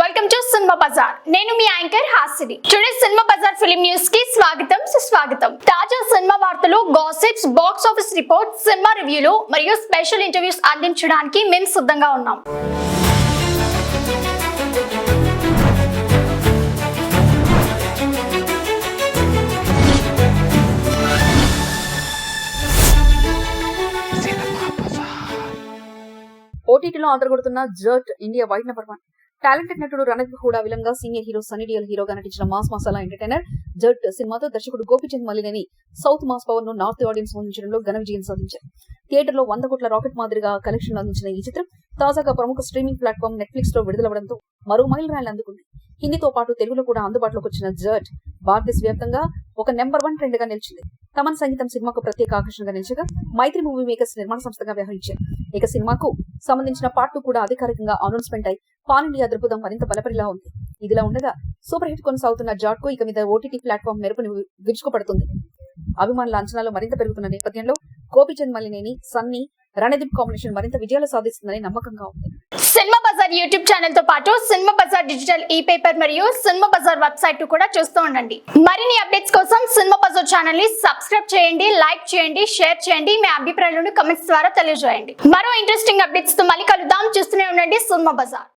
Welcome to Cinema Bazaar. నేను మీ anchor Hasini. Today Cinema Bazaar film news కి స్వాగతం సుస్వాగతం. తాజా సినిమా వార్తలు, gossips, box office report, cinema రివ్యూలు మరియు స్పెషల్ ఇంటర్వ్యూస్ అందించడానికి మేము సిద్ధంగా ఉన్నాం. ఓటీటీలో ఆదరగొడుతున్న Jaat India wide number 1. Talented నటుడు రణదీప్ హూడా విలన్ గా, సీనియర్ హీరో సన్నీ డియోల్ హీరోగా నటించిన మాస్ మసాలా ఎంటర్టైనర్ జర్ట్ సినిమాతో దర్శకుడు Gopichand Malineni south mass power ను నార్త్ ఆడియన్స్ ముందుంచడంలో ఘన విజయం సాధించారు. థియేటర్ లో 100 కోట్ల రాకెట్ మాదిరిగా కలెక్షన్లు అందించిన ఈ చిత్రం తాజాగా ప్రముఖ స్ట్రీమింగ్ ప్లాట్ఫామ్ నెట్ఫ్లిక్స్ లో విడుదలవడంతో మరో మైల్ రాయిలు అందుకుంది. హిందీతో పాటు తెలుగులో కూడా అందుబాటులోకి వచ్చిన జర్ట్ భారతదేశ వ్యాప్తంగా ఒక నెంబర్ 1 ట్రెండ్ గా నిలిచింది. తమన్ సంగీతం సినిమాకు ప్రత్యేక ఆకర్షణగా నిలిచగా మైత్రి మూవీ మేకర్స్ నిర్మాణ సంస్థగా వ్యవహరించారు. ఇక సినిమాకు సంబంధించిన పార్ట్ 2 కూడా అధికారికంగా అనౌన్స్మెంట్ అయి పాన్ ఇండియా దృక్పథం మరింత బలపరిలా ఉంది. ఇదిలా ఉండగా సూపర్ హిట్ కొనసాగుతున్న జాట్ కు ఇక మీద ఓటీటీ ప్లాట్ఫామ్ మెరుపుని విరుచుకుపడుతుంది. అభిమానుల అంచనాలు మరింత పెరుగుతున్న నేపథ్యంలో గోపీచంద్ మలినేని, సన్నీ, రణదీప్ కాంబినేషన్ మరింత విజయాలు సాధిస్తుందని నమ్మకంగా ఉంది. సినిమా బజార్ యూట్యూబ్ ఛానల్ తో పాటు సినిమా బజార్ డిజిటల్ ఈ పేపర్ మరియు సినిమా బజార్ వెబ్సైట్ కూడా చూస్తూ ఉండండి. మరిన్ని అప్డేట్స్ కోసం సినిమా బజార్ ఛానల్ ని సబ్స్క్రైబ్ చేయండి, లైక్ చేయండి, షేర్ చేయండి. మీ అభిప్రాయాలను కమెంట్స్ ద్వారా తెలియజేయండి. మరో ఇంట్రెస్టింగ్ అప్డేట్స్ తో మళ్ళీ కలుద్దాం. చూస్తూనే ఉండండి సినిమా బజార్.